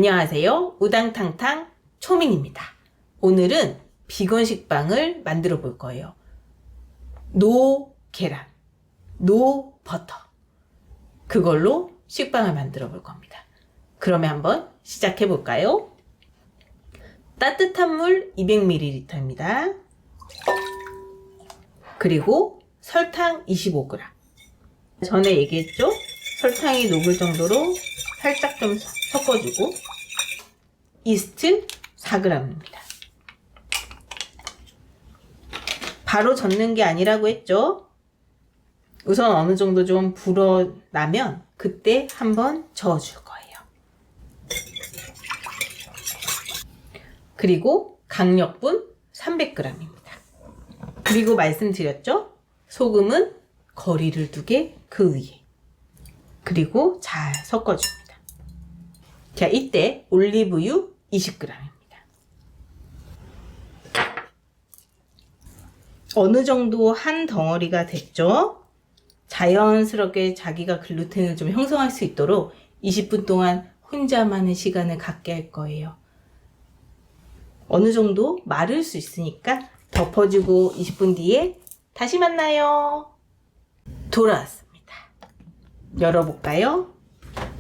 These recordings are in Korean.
안녕하세요. 우당탕탕 초민입니다. 오늘은 비건 식빵을 만들어 볼 거예요. 노 계란, 노 버터. 그걸로 식빵을 만들어 볼 겁니다. 그러면 한번 시작해 볼까요? 따뜻한 물 200ml입니다. 그리고 설탕 25g. 전에 얘기했죠? 설탕이 녹을 정도로 살짝 좀 섞어주고, 이스트 4g입니다. 바로 젓는 게 아니라고 했죠? 우선 어느 정도 좀 불어나면 그때 한번 저어줄 거예요. 그리고 강력분 300g입니다. 그리고 말씀드렸죠? 소금은 거리를 두게 그 위에. 그리고 잘 섞어줍니다. 자, 이때 올리브유 20g입니다. 어느 정도 한 덩어리가 됐죠? 자연스럽게 자기가 글루텐을 좀 형성할 수 있도록 20분 동안 혼자만의 시간을 갖게 할 거예요. 어느 정도 마를 수 있으니까 덮어주고 20분 뒤에 다시 만나요. 돌아왔습니다. 열어볼까요?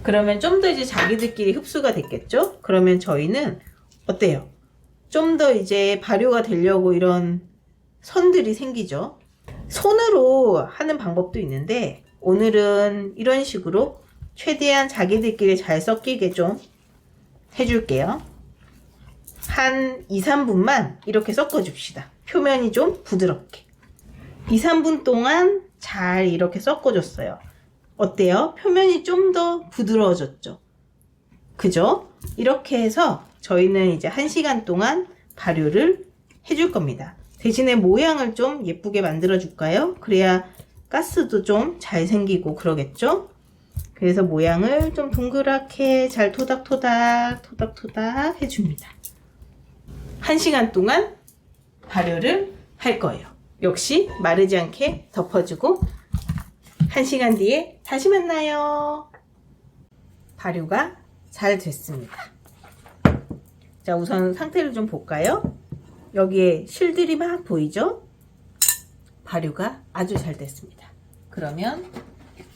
그러면 좀 더 이제 자기들끼리 흡수가 됐겠죠? 그러면 저희는 어때요? 좀 더 이제 발효가 되려고 이런 선들이 생기죠? 손으로 하는 방법도 있는데 오늘은 이런 식으로 최대한 자기들끼리 잘 섞이게 좀 해줄게요. 한 2, 3분만 이렇게 섞어줍시다. 표면이 좀 부드럽게. 2, 3분 동안 잘 이렇게 섞어줬어요. 어때요? 표면이 좀 더 부드러워졌죠? 그죠? 이렇게 해서 저희는 이제 1시간 동안 발효를 해줄 겁니다. 대신에 모양을 좀 예쁘게 만들어 줄까요? 그래야 가스도 좀 잘 생기고 그러겠죠? 그래서 모양을 좀 동그랗게 잘 토닥토닥 해줍니다. 1시간 동안 발효를 할 거예요. 역시 마르지 않게 덮어주고 1시간 뒤에 다시 만나요. 발효가 잘 됐습니다. 자, 우선 상태를 좀 볼까요? 여기에 실들이 막 보이죠? 발효가 아주 잘 됐습니다. 그러면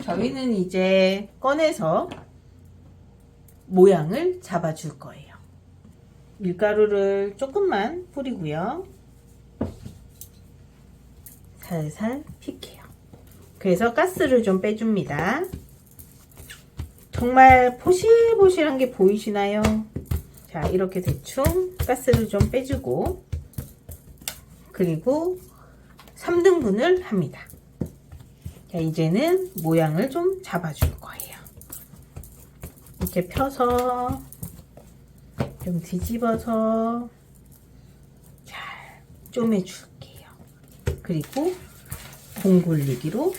저희는 이제 꺼내서 모양을 잡아줄 거예요. 밀가루를 조금만 뿌리고요. 살살 픽해요. 그래서 가스를 좀 빼줍니다. 정말 포실포실한 게 보이시나요? 자, 이렇게 대충 가스를 좀 빼주고 그리고 3등분을 합니다. 자, 이제는 모양을 좀 잡아줄 거예요. 이렇게 펴서 좀 뒤집어서 잘 쪼매줄게요. 그리고 공 굴리기로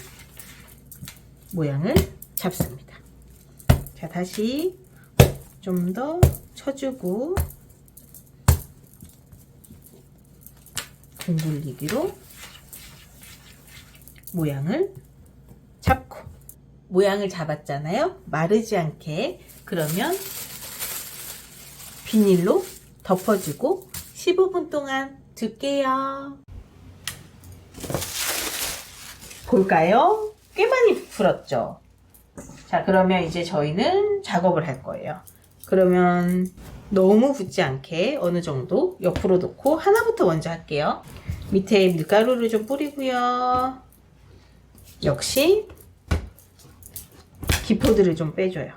모양을 잡습니다. 자, 다시 좀 더 쳐주고 공 굴리기로 모양을 잡고 모양을 잡았잖아요. 마르지 않게. 그러면 비닐로 덮어주고 15분 동안 둘게요. 볼까요? 꽤 많이 풀었죠? 자, 그러면 이제 저희는 작업을 할 거예요. 그러면 너무 붓지 않게 어느 정도 옆으로 놓고 하나부터 먼저 할게요. 밑에 밀가루를 좀 뿌리고요. 역시 기포들을 좀 빼줘요.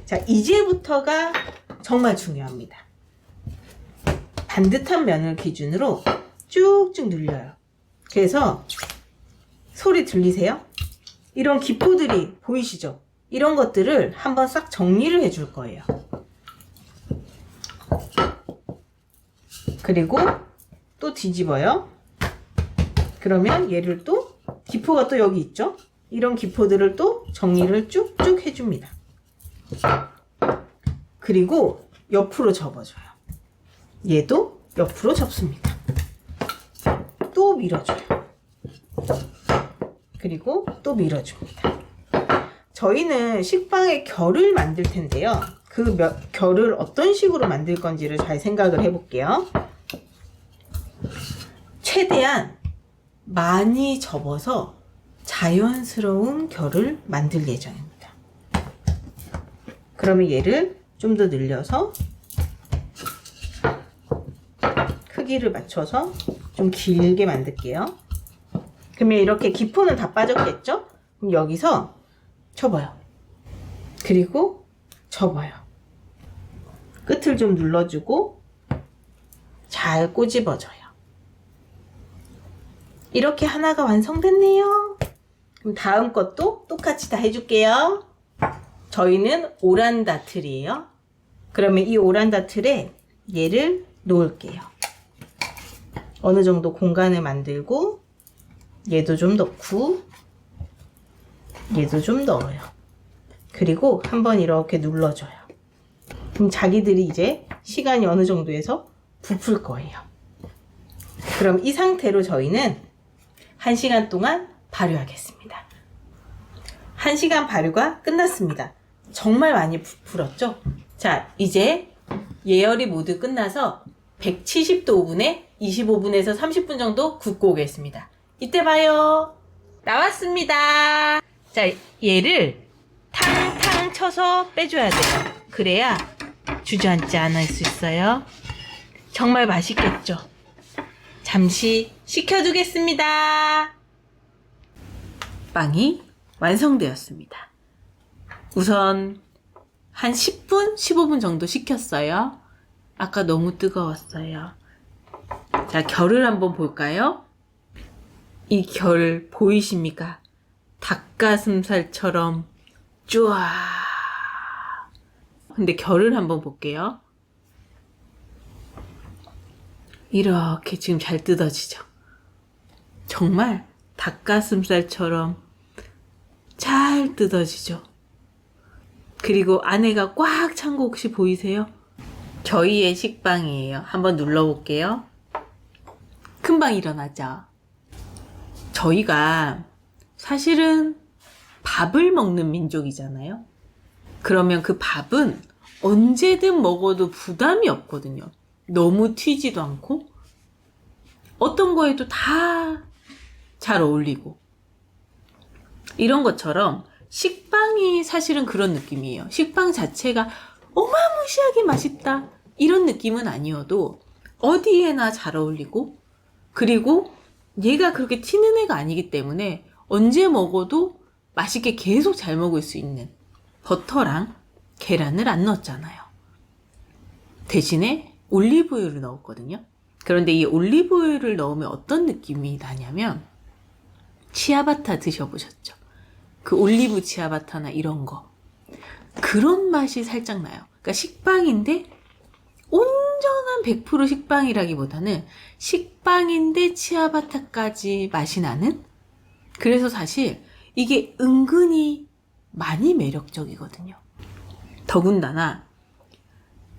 자, 이제부터가 정말 중요합니다. 반듯한 면을 기준으로 쭉쭉 눌려요. 그래서 소리 들리세요? 이런 기포들이 보이시죠? 이런 것들을 한번 싹 정리를 해줄 거예요. 그리고 또 뒤집어요. 그러면 얘를 또 기포가 또 여기 있죠? 이런 기포들을 또 정리를 쭉쭉 해줍니다. 그리고 옆으로 접어줘요. 얘도 옆으로 접습니다. 또 밀어줘요. 그리고 또 밀어줍니다. 저희는 식빵의 결을 만들 텐데요. 그 결을 어떤 식으로 만들 건지를 잘 생각을 해볼게요. 최대한 많이 접어서 자연스러운 결을 만들 예정입니다. 그러면 얘를 좀 더 늘려서 크기를 맞춰서 좀 길게 만들게요. 그러면 이렇게 기포는 다 빠졌겠죠? 그럼 여기서 접어요. 그리고 접어요. 끝을 좀 눌러주고 잘 꼬집어줘요. 이렇게 하나가 완성됐네요. 그럼 다음 것도 똑같이 다 해줄게요. 저희는 오란다 틀이에요. 그러면 이 오란다 틀에 얘를 놓을게요. 어느 정도 공간을 만들고 얘도 좀 넣고 얘도 좀 넣어요. 그리고 한번 이렇게 눌러줘요. 그럼 자기들이 이제 시간이 어느 정도에서 부풀 거예요. 그럼 이 상태로 저희는 1시간 동안 발효하겠습니다. 1시간 발효가 끝났습니다. 정말 많이 부풀었죠? 자, 이제 예열이 모두 끝나서 170도 오븐에 25분에서 30분 정도 굽고 오겠습니다. 이때 봐요. 나왔습니다. 자, 얘를 탕탕 쳐서 빼줘야 돼요. 그래야 주저앉지 않을 수 있어요. 정말 맛있겠죠? 잠시 식혀두겠습니다. 빵이 완성되었습니다. 우선 한 10분, 15분 정도 식혔어요. 아까 너무 뜨거웠어요. 자, 결을 한번 볼까요? 이 결 보이십니까? 닭가슴살처럼 쭈아. 근데 결을 한번 볼게요. 이렇게 지금 잘 뜯어지죠? 정말 닭가슴살처럼 잘 뜯어지죠? 그리고 안에가 꽉 찬 거 혹시 보이세요? 저희의 식빵이에요. 한번 눌러볼게요. 금방 일어나죠? 저희가 사실은 밥을 먹는 민족이잖아요. 그러면 그 밥은 언제든 먹어도 부담이 없거든요. 너무 튀지도 않고 어떤 거에도 다 잘 어울리고 이런 것처럼 식빵이 사실은 그런 느낌이에요. 식빵 자체가 어마무시하게 맛있다 이런 느낌은 아니어도 어디에나 잘 어울리고 그리고 얘가 그렇게 튀는 애가 아니기 때문에 언제 먹어도 맛있게 계속 잘 먹을 수 있는 버터랑 계란을 안 넣었잖아요. 대신에 올리브유를 넣었거든요. 그런데 이 올리브유를 넣으면 어떤 느낌이 나냐면 치아바타 드셔보셨죠? 그 올리브 치아바타나 이런 거 그런 맛이 살짝 나요. 그러니까 식빵인데 온전한 100% 식빵이라기보다는 식빵인데 치아바타까지 맛이 나는 그래서 사실 이게 은근히 많이 매력적이거든요. 더군다나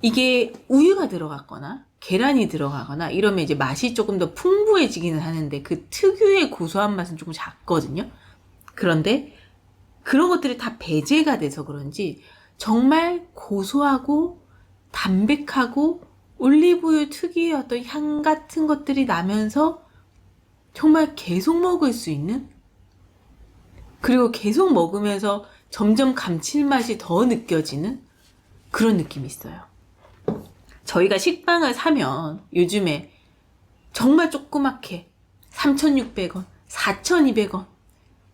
이게 우유가 들어갔거나 계란이 들어가거나 이러면 이제 맛이 조금 더 풍부해지기는 하는데 그 특유의 고소한 맛은 조금 작거든요. 그런데 그런 것들이 다 배제가 돼서 그런지 정말 고소하고 담백하고 올리브유 특유의 어떤 향 같은 것들이 나면서 정말 계속 먹을 수 있는 그리고 계속 먹으면서 점점 감칠맛이 더 느껴지는 그런 느낌이 있어요. 저희가 식빵을 사면 요즘에 정말 조그맣게 3,600원, 4,200원.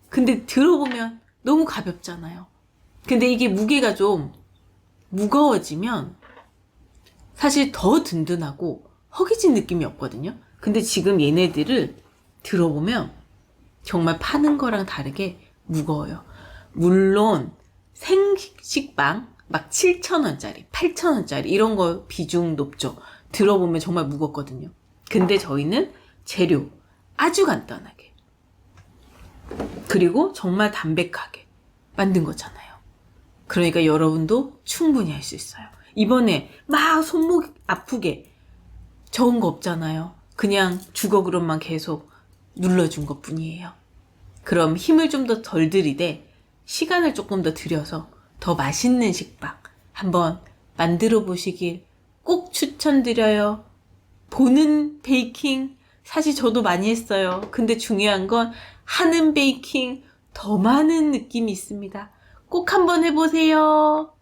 근데 들어보면 너무 가볍잖아요. 근데 이게 무게가 좀 무거워지면 사실 더 든든하고 허기진 느낌이 없거든요. 근데 지금 얘네들을 들어보면 정말 파는 거랑 다르게 무거워요. 물론 생식빵 막 7,000원짜리, 8,000원짜리 이런 거 비중 높죠. 들어보면 정말 무겁거든요. 근데 저희는 재료 아주 간단하게 그리고 정말 담백하게 만든 거잖아요. 그러니까 여러분도 충분히 할 수 있어요. 이번에 막 손목 아프게 적은 거 없잖아요. 그냥 주걱으로만 계속 눌러준 것 뿐이에요. 그럼 힘을 좀 더 덜 들이되 시간을 조금 더 들여서 더 맛있는 식빵 한번 만들어 보시길 꼭 추천드려요. 보는 베이킹 사실 저도 많이 했어요. 근데 중요한 건 하는 베이킹 더 많은 느낌이 있습니다. 꼭 한번 해보세요.